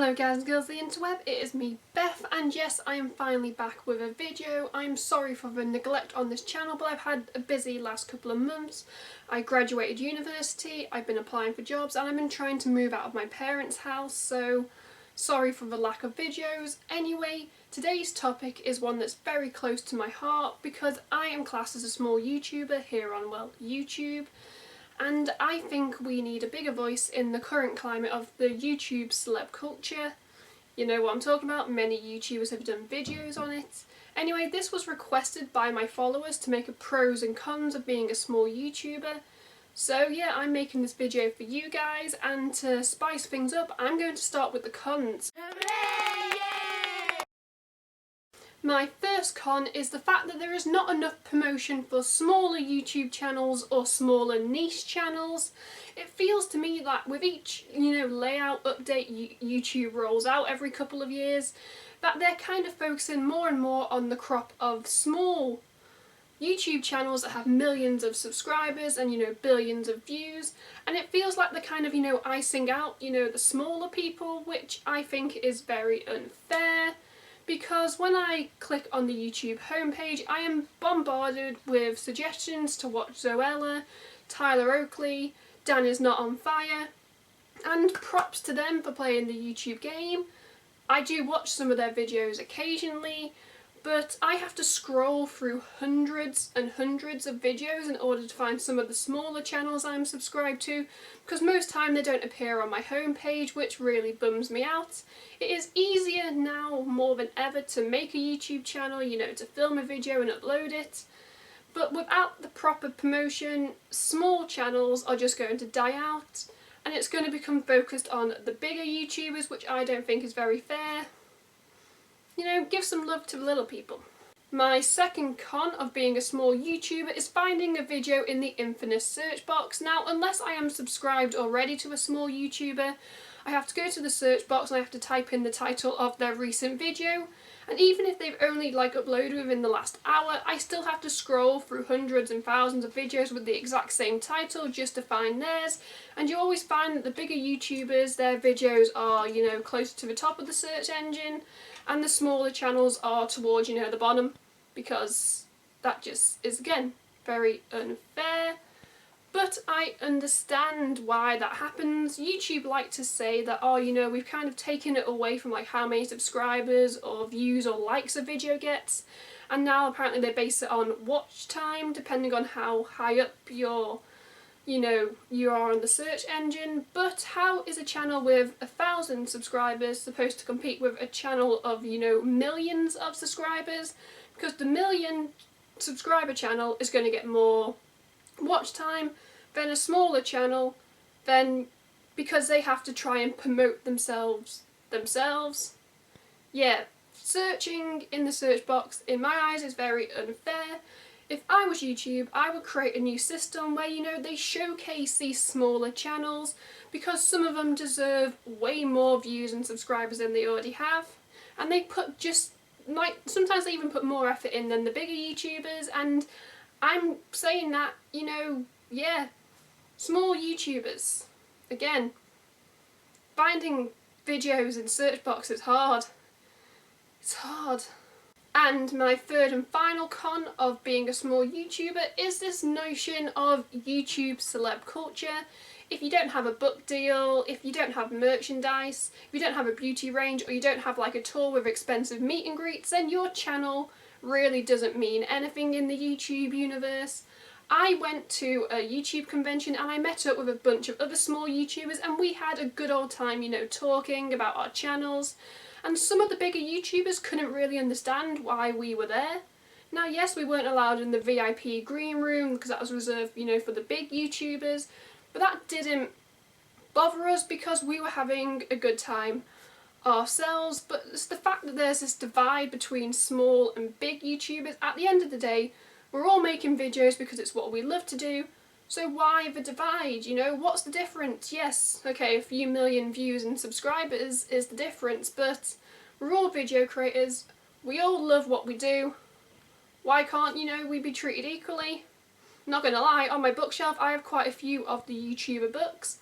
Hello guys and girls of the interweb, it is me Beth, and yes, I am finally back with a video. I'm sorry for the neglect on this channel, but I've had a busy last couple of months. I graduated university, I've been applying for jobs, and I've been trying to move out of my parents' house, so sorry for the lack of videos. Anyway, today's topic is one that's very close to my heart because I am classed as a small YouTuber here on, well, YouTube. And I think we need a bigger voice in the current climate of the YouTube celeb culture. You know what I'm talking about, many YouTubers have done videos on it. Anyway, this was requested by my followers to make a pros and cons of being a small YouTuber. So yeah, I'm making this video for you guys, and to spice things up, I'm going to start with the cons. My first con is the fact that there is not enough promotion for smaller YouTube channels or smaller niche channels. It feels to me that with each, layout update YouTube rolls out every couple of years, that they're kind of focusing more and more on the crop of small YouTube channels that have millions of subscribers and, billions of views, and it feels like they're kind of, icing out, the smaller people, which I think is very unfair. Because when I click on the YouTube homepage, I am bombarded with suggestions to watch Zoella, Tyler Oakley, Dan Is Not On Fire, and props to them for playing the YouTube game. I do watch some of their videos occasionally, but I have to scroll through hundreds and hundreds of videos in order to find some of the smaller channels I'm subscribed to, because most time they don't appear on my homepage, which really bums me out. It is easier now more than ever to make a YouTube channel, to film a video and upload it, but without the proper promotion, small channels are just going to die out, and it's going to become focused on the bigger YouTubers, which I don't think is very fair. Give some love to the little people. My second con of being a small YouTuber is finding a video in the infamous search box. Now, unless I am subscribed already to a small YouTuber, I have to go to the search box and I have to type in the title of their recent video. And even if they've only uploaded within the last hour, I still have to scroll through hundreds and thousands of videos with the exact same title just to find theirs. And you always find that the bigger YouTubers, their videos are, closer to the top of the search engine, and the smaller channels are towards, the bottom, because that just is, again, very unfair. But I understand why that happens. YouTube like to say that, we've kind of taken it away from how many subscribers or views or likes a video gets, and now apparently they base it on watch time, depending on how high up you are on the search engine. But how is a channel with 1,000 subscribers supposed to compete with a channel of, millions of subscribers? Because the million subscriber channel is going to get more watch time than a smaller channel, then because they have to try and promote themselves. Yeah, searching in the search box in my eyes is very unfair. If I was YouTube, I would create a new system where, they showcase these smaller channels, because some of them deserve way more views and subscribers than they already have, and they put sometimes they even put more effort in than the bigger YouTubers. And I'm saying that, yeah, small YouTubers, again, finding videos in search box is hard. It's hard. And my third and final con of being a small YouTuber is this notion of YouTube celeb culture. If you don't have a book deal, if you don't have merchandise, if you don't have a beauty range, or you don't have a tour with expensive meet and greets, then your channel really doesn't mean anything in the YouTube universe. I went to a YouTube convention and I met up with a bunch of other small YouTubers, and we had a good old time, talking about our channels. And some of the bigger YouTubers couldn't really understand why we were there. Now, yes, we weren't allowed in the VIP green room because that was reserved, for the big YouTubers, but that didn't bother us because we were having a good time ourselves. But it's the fact that there's this divide between small and big YouTubers. At the end of the day, we're all making videos because it's what we love to do. So why the divide? What's the difference? Yes, okay, a few million views and subscribers is the difference, but we're all video creators. We all love what we do. Why can't, we be treated equally? Not gonna lie, on my bookshelf I have quite a few of the YouTuber books,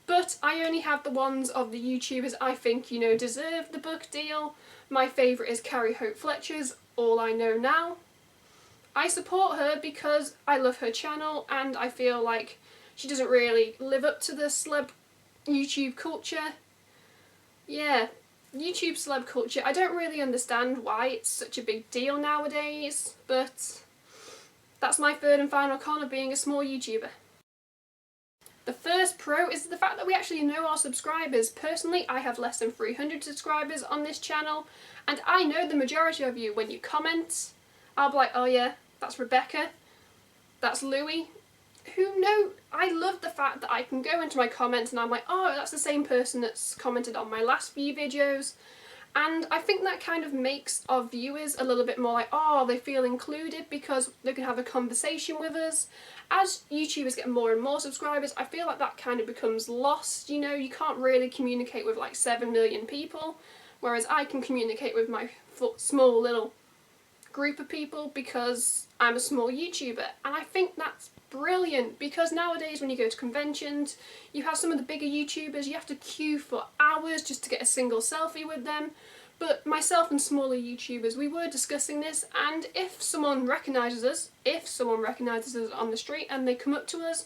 but I only have the ones of the YouTubers I think, you know, deserve the book deal. My favourite is Carrie Hope Fletcher's All I Know Now. I support her because I love her channel and I feel like she doesn't really live up to the celeb YouTube culture. Yeah, YouTube celeb culture. I don't really understand why it's such a big deal nowadays, but that's my third and final con of being a small YouTuber. The first pro is the fact that we actually know our subscribers. Personally, I have less than 300 subscribers on this channel, and I know the majority of you. When you comment, I'll be like, oh yeah, that's Rebecca, that's Louie. Who know? I love the fact that I can go into my comments and I'm like, oh, that's the same person that's commented on my last few videos. And I think that kind of makes our viewers a little bit more like, oh, they feel included because they can have a conversation with us. As YouTubers get more and more subscribers, I feel like that kind of becomes lost, you know, you can't really communicate with like 7 million people, whereas I can communicate with my small little group of people because I'm a small YouTuber, and I think that's brilliant because nowadays when you go to conventions, you have some of the bigger YouTubers, you have to queue for hours just to get a single selfie with them. But myself and smaller YouTubers, we were discussing this, and if someone recognises us on the street and they come up to us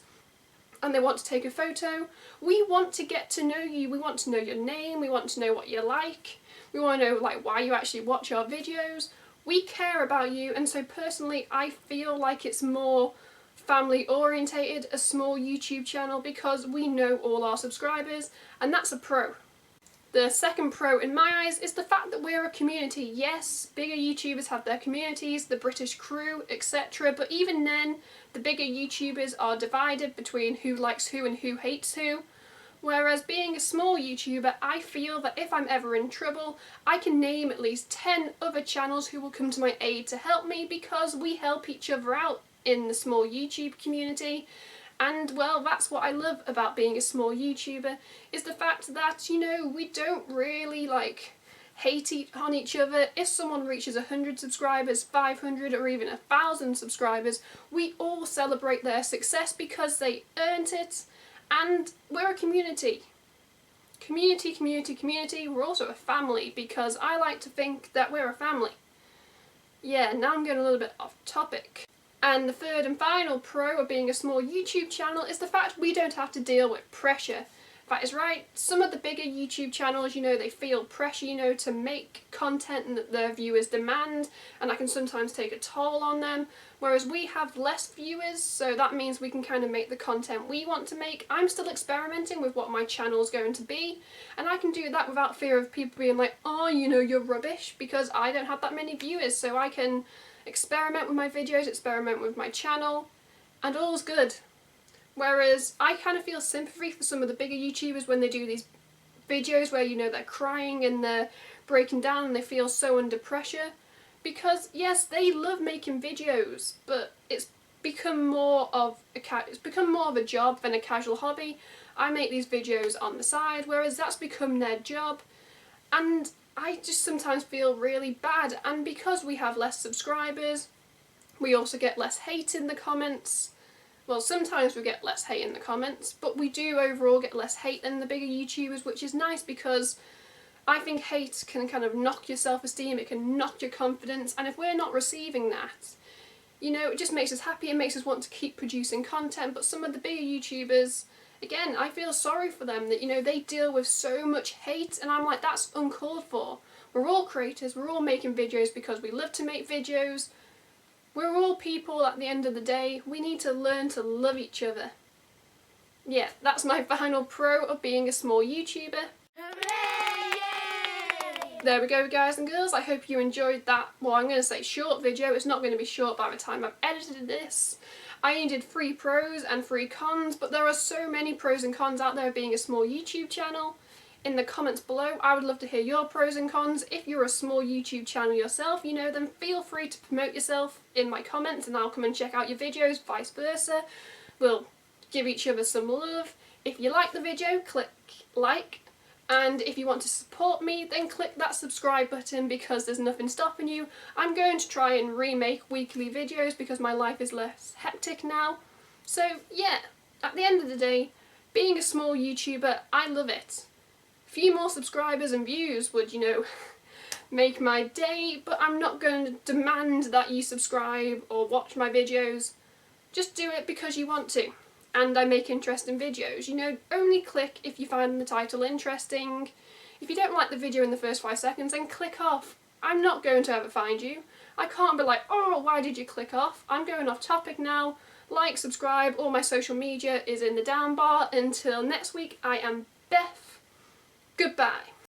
and they want to take a photo, we want to get to know you, we want to know your name, we want to know what you like, we want to know like why you actually watch our videos. We care about you, and so personally I feel like it's more family orientated, a small YouTube channel, because we know all our subscribers, and that's a pro. The second pro in my eyes is the fact that we're a community. Yes, bigger YouTubers have their communities, the British crew, etc. But even then, the bigger YouTubers are divided between who likes who and who hates who. Whereas being a small YouTuber, I feel that if I'm ever in trouble, I can name at least 10 other channels who will come to my aid to help me, because we help each other out in the small YouTube community. And well, that's what I love about being a small YouTuber, is the fact that, you know, we don't really like hate on each other. If someone reaches 100 subscribers, 500 or even 1,000 subscribers, we all celebrate their success because they earned it. And we're a community. Community, community, community. We're also a family, because I like to think that we're a family. Yeah, now I'm getting a little bit off topic. And the third and final pro of being a small YouTube channel is the fact we don't have to deal with pressure. That is right, some of the bigger YouTube channels, you know, they feel pressure, you know, to make content that their viewers demand, and that can sometimes take a toll on them. Whereas we have less viewers, so that means we can kind of make the content we want to make. I'm still experimenting with what my channel is going to be, and I can do that without fear of people being like, oh, you know, you're rubbish, because I don't have that many viewers, so I can experiment with my videos, experiment with my channel, and all's good. Whereas I kind of feel sympathy for some of the bigger YouTubers when they do these videos where, you know, they're crying and they're breaking down and they feel so under pressure. Because yes, they love making videos, but it's become more of a job than a casual hobby. I make these videos on the side, whereas that's become their job, and I just sometimes feel really bad. And because we have less subscribers, we also get less hate in the comments. Well, sometimes we get less hate in the comments, but we do overall get less hate than the bigger YouTubers, which is nice, because I think hate can kind of knock your self-esteem, it can knock your confidence, and if we're not receiving that, you know, it just makes us happy, it makes us want to keep producing content. But some of the bigger YouTubers, again, I feel sorry for them that, you know, they deal with so much hate, and I'm like, that's uncalled for. We're all creators, we're all making videos because we love to make videos. We're all people at the end of the day. We need to learn to love each other. Yeah, that's my final pro of being a small YouTuber. Hooray! There we go, guys and girls. I hope you enjoyed that, well, I'm going to say short video. It's not going to be short by the time I've edited this. I only did 3 pros and 3 cons, but there are so many pros and cons out there of being a small YouTube channel. In the comments below, I would love to hear your pros and cons. If you're a small YouTube channel yourself, you know, then feel free to promote yourself in my comments and I'll come and check out your videos, vice versa. We'll give each other some love. If you like the video, click like. And if you want to support me, then click that subscribe button, because there's nothing stopping you. I'm going to try and remake weekly videos because my life is less hectic now. So yeah, at the end of the day, Being a small YouTuber, I love it. A few more subscribers and views would, make my day, but I'm not going to demand that you subscribe or watch my videos. Just do it because you want to. And I make interesting videos. Only click if you find the title interesting. If you don't like the video in the first 5 seconds, then click off. I'm not going to ever find you. I can't be like, oh, why did you click off? I'm going off topic now. Like, subscribe, all my social media is in the down bar. Until next week, I am Beth. Goodbye.